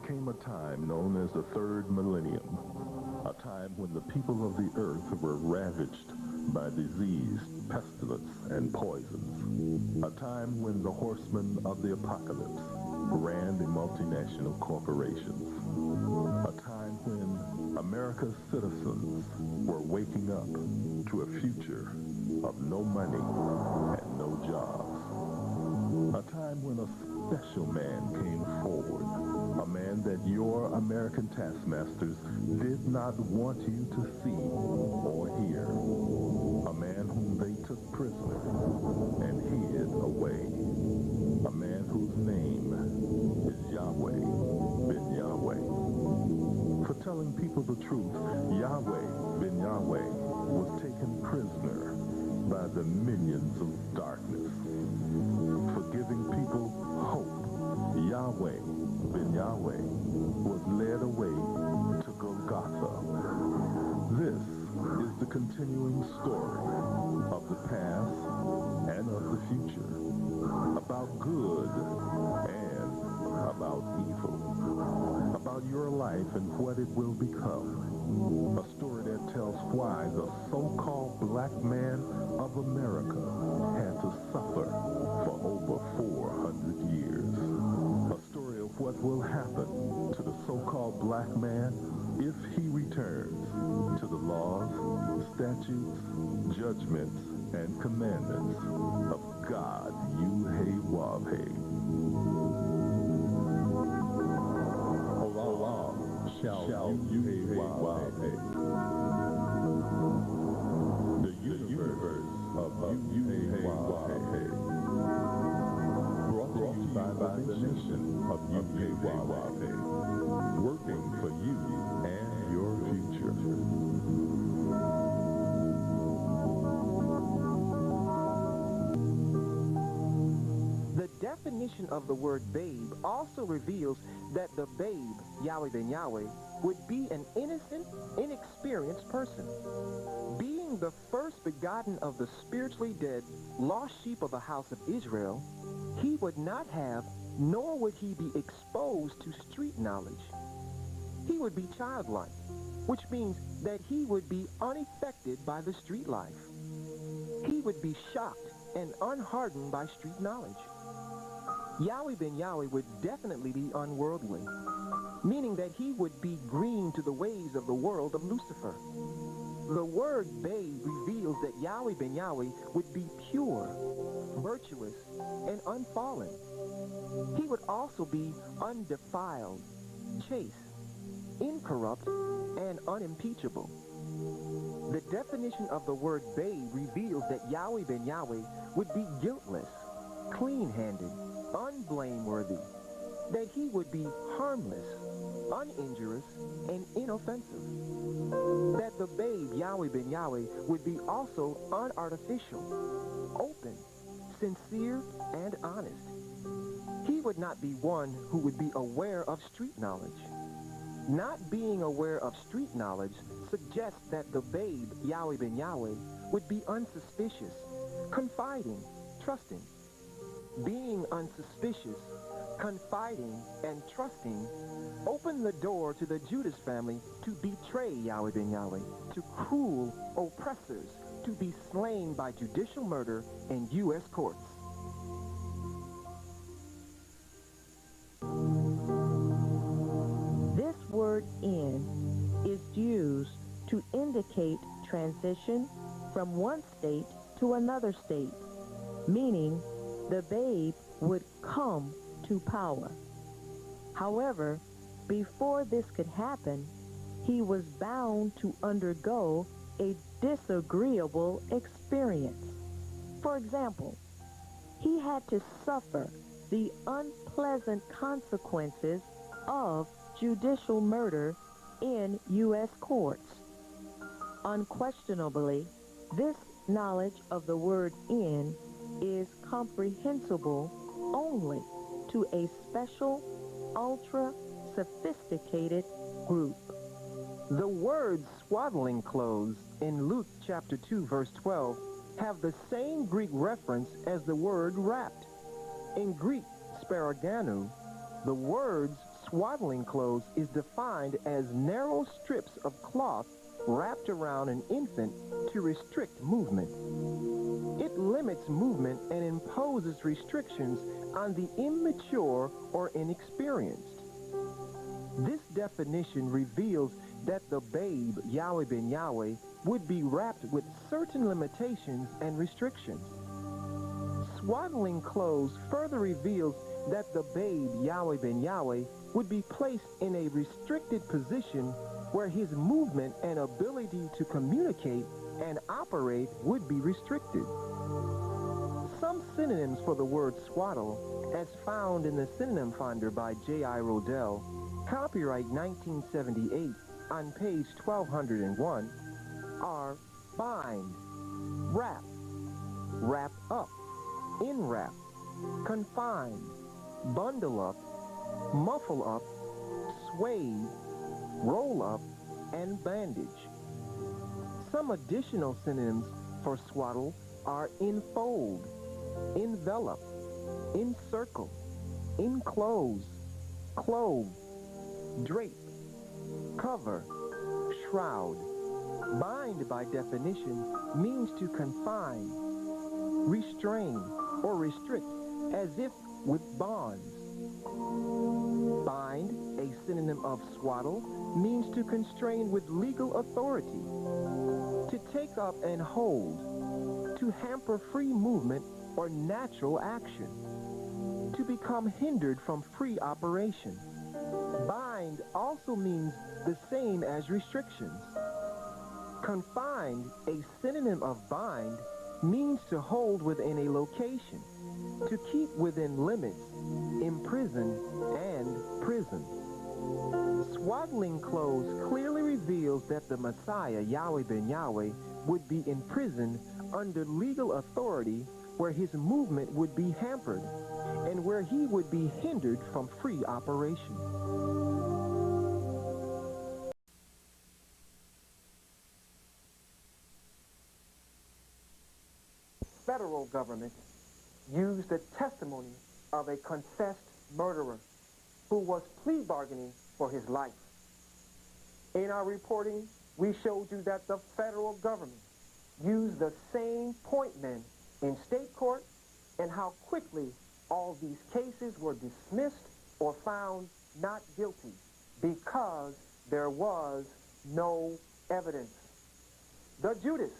came a time known as the third millennium, a time when the people of the earth were ravaged by disease, pestilence, and poisons, a time when the horsemen of the apocalypse ran the multinational corporations, a time when America's citizens were waking up to a future of no money and no jobs, a time when a special man came forward, a man that your American taskmasters did not want you to see or hear, a man whom they took prisoner and hid away, a man whose name is Yahweh ben Yahweh. For telling people the truth, Yahweh ben Yahweh was taken prisoner by the minions of darkness. For giving people hope, Yahweh ben Yahweh was led away to Golgotha. This is the continuing story of the past and of the future, about good and about evil, about your life and what it will become. A story that tells why the so-called black man of America had to suffer for over 400 years. A story of what will happen to the so-called black man if he returns to the laws, statutes, judgments, and commandments of God, Yahweh. Shall Yahweh. The universe of Yahweh. Brought to you by the mission of Yahweh. Working for you and your future. The definition of the word babe also reveals that the babe, Yahweh ben Yahweh, would be an innocent, inexperienced person. Being the first begotten of the spiritually dead, lost sheep of the house of Israel, he would not have, nor would he be exposed to street knowledge. He would be childlike, which means that he would be unaffected by the street life. He would be shocked and unhardened by street knowledge. Yahweh ben Yahweh would definitely be unworldly, meaning that he would be green to the ways of the world of Lucifer. The word babe reveals that Yahweh ben Yahweh would be pure, virtuous, and unfallen. He would also be undefiled, chaste, incorrupt, and unimpeachable. The definition of the word babe reveals that Yahweh ben Yahweh would be guiltless, clean-handed, unblameworthy, that he would be harmless, uninjurious, and inoffensive, that the babe Yahweh ben Yahweh would be also unartificial, open, sincere, and honest. He would not be one who would be aware of street knowledge. Not being aware of street knowledge suggests that the babe Yahweh ben Yahweh would be unsuspicious, confiding, trusting. Being unsuspicious, confiding, and trusting opened the door to the Judas family to betray Yahweh ben Yahweh, to cruel oppressors to be slain by judicial murder in U.S. courts. This word "in" is used to indicate transition from one state to another state, meaning the babe would come to power. However, before this could happen, he was bound to undergo a disagreeable experience. For example, he had to suffer the unpleasant consequences of judicial murder in U.S. courts. Unquestionably, this knowledge of the word "in" is comprehensible only to a special, ultra-sophisticated group. The words swaddling clothes in Luke chapter 2 verse 12 have the same Greek reference as the word wrapped. In Greek, sparaganu, the words Swaddling clothes is defined as narrow strips of cloth wrapped around an infant to restrict movement. It limits movement and imposes restrictions on the immature or inexperienced. This definition reveals that the babe, Yahweh ben Yahweh, would be wrapped with certain limitations and restrictions. Swaddling clothes further reveals that the babe, Yahweh ben Yahweh, would be placed in a restricted position where his movement and ability to communicate and operate would be restricted. Some synonyms for the word swaddle, as found in the Synonym Finder by J.I. Rodell, copyright 1978, on page 1201, are bind, wrap, wrap up, enwrap, confine, bundle up, muffle up, swathe, roll up, and bandage. Some additional synonyms for swaddle are enfold, envelop, encircle, enclose, clothe, drape, cover, shroud. Bind, by definition, means to confine, restrain, or restrict, as if with bonds. Bind, a synonym of swaddle, means to constrain with legal authority, to take up and hold, to hamper free movement or natural action, to become hindered from free operation. Bind also means the same as restrictions. Confined, a synonym of bind, means to hold within a location, to keep within limits, imprison, and prison. Swaddling clothes clearly reveals that the Messiah, Yahweh ben Yahweh, would be imprisoned under legal authority where his movement would be hampered and where he would be hindered from free operation. Federal government used the testimony of a confessed murderer who was plea bargaining for his life. In our reporting, we showed you that the federal government used the same point men in state court and how quickly all these cases were dismissed or found not guilty because there was no evidence. The Judas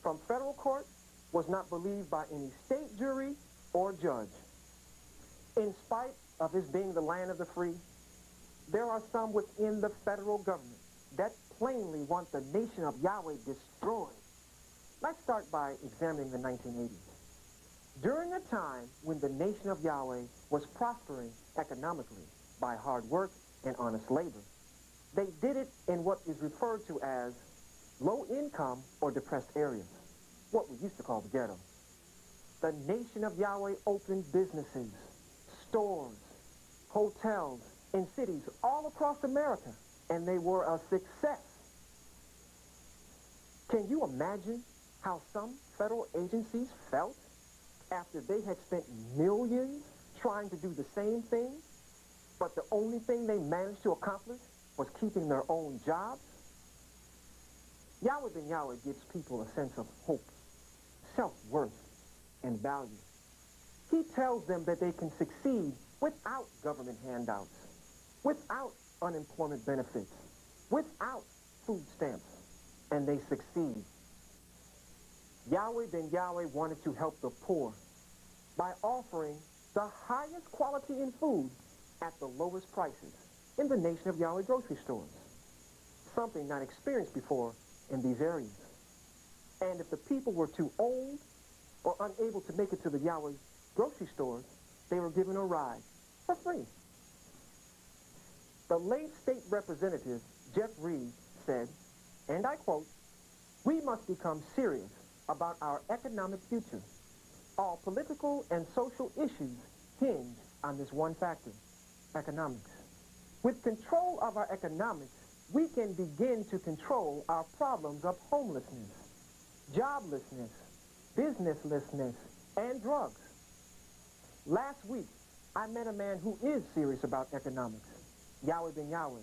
from federal court was not believed by any state jury or judge. In spite of his being the land of the free, there are some within the federal government that plainly want the nation of Yahweh destroyed. Let's start by examining the 1980s. During a time when the nation of Yahweh was prospering economically by hard work and honest labor, they did it in what is referred to as low-income or depressed areas, what we used to call the ghetto. The nation of Yahweh opened businesses, stores, hotels, in cities all across America, and they were a success. Can you imagine how some federal agencies felt after they had spent millions trying to do the same thing, but the only thing they managed to accomplish was keeping their own jobs? Yahweh ben Yahweh gives people a sense of hope, self-worth, and value. He tells them that they can succeed without government handouts, without unemployment benefits, without food stamps, and they succeed. Yahweh ben Yahweh wanted to help the poor by offering the highest quality in food at the lowest prices in the nation of Yahweh grocery stores, something not experienced before in these areas. And if the people were too old or unable to make it to the Yahweh grocery stores, they were given a ride for free. The late state representative, Jeff Reed, said, and I quote, "We must become serious about our economic future. All political and social issues hinge on this one factor, economics. With control of our economics, we can begin to control our problems of homelessness, joblessness, businesslessness, and drugs." Last week, I met a man who is serious about economics. Yahweh ben Yahweh.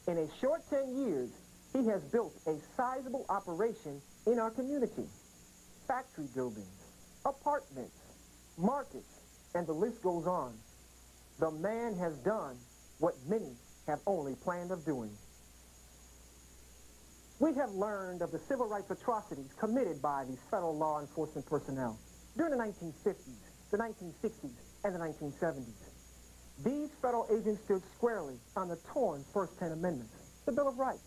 In a short 10 years, he has built a sizable operation in our community. Factory buildings, apartments, markets, and the list goes on. The man has done what many have only planned of doing. We have learned of the civil rights atrocities committed by these federal law enforcement personnel during the 1950s, the 1960s, and the 1970s. These federal agents stood squarely on the torn First 10 Amendments, the Bill of Rights.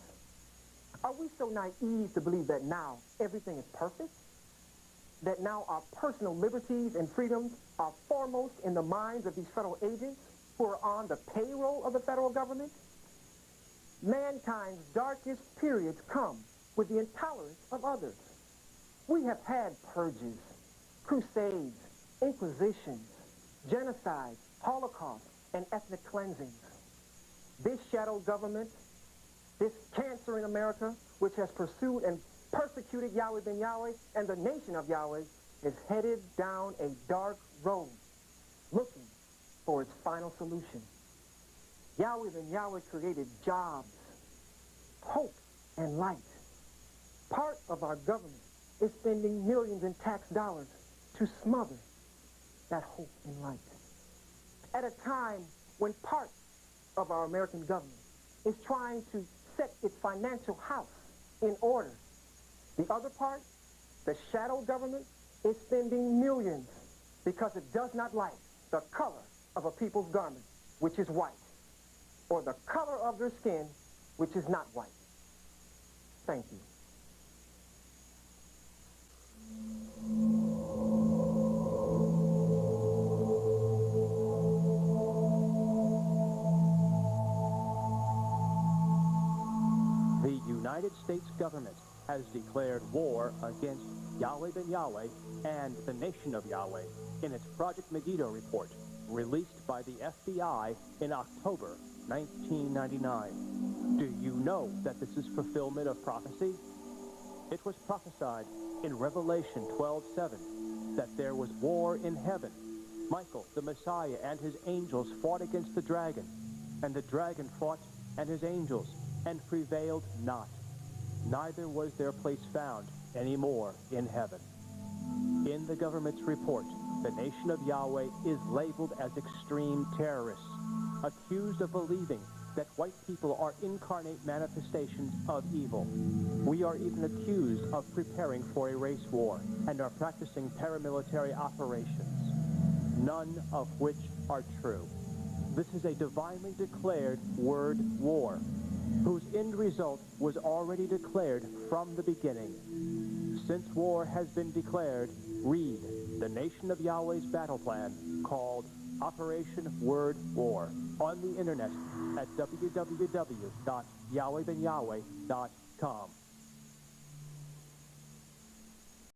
Are we so naive to believe that now everything is perfect? That now our personal liberties and freedoms are foremost in the minds of these federal agents who are on the payroll of the federal government? Mankind's darkest periods come with the intolerance of others. We have had purges, crusades, inquisitions, genocides, holocausts, and ethnic cleansings. This shadow government, this cancer in America, which has pursued and persecuted Yahweh ben Yahweh and the nation of Yahweh, is headed down a dark road, looking for its final solution. Yahweh ben Yahweh created jobs, hope, and light. Part of our government is spending millions in tax dollars to smother that hope and light. At a time when part of our American government is trying to set its financial house in order, the other part, the shadow government, is spending millions because it does not like the color of a people's garment, which is white, or the color of their skin, which is not white. Thank you. The United States government has declared war against Yahweh ben Yahweh and the nation of Yahweh in its Project Megiddo report, released by the FBI in October 1999. Do you know that this is fulfillment of prophecy? It was prophesied in Revelation 12:7 that there was war in heaven. Michael, the Messiah, and his angels fought against the dragon, and the dragon fought and his angels, and prevailed not. Neither was their place found any more in heaven. In the government's report, the nation of Yahweh is labeled as extreme terrorists, accused of believing that white people are incarnate manifestations of evil. We are even accused of preparing for a race war and are practicing paramilitary operations, none of which are true. This is a divinely declared word war, whose end result was already declared from the beginning. Since war has been declared, read the Nation of Yahweh's battle plan called Operation Word War on the internet at www.yahwehbenyahweh.com.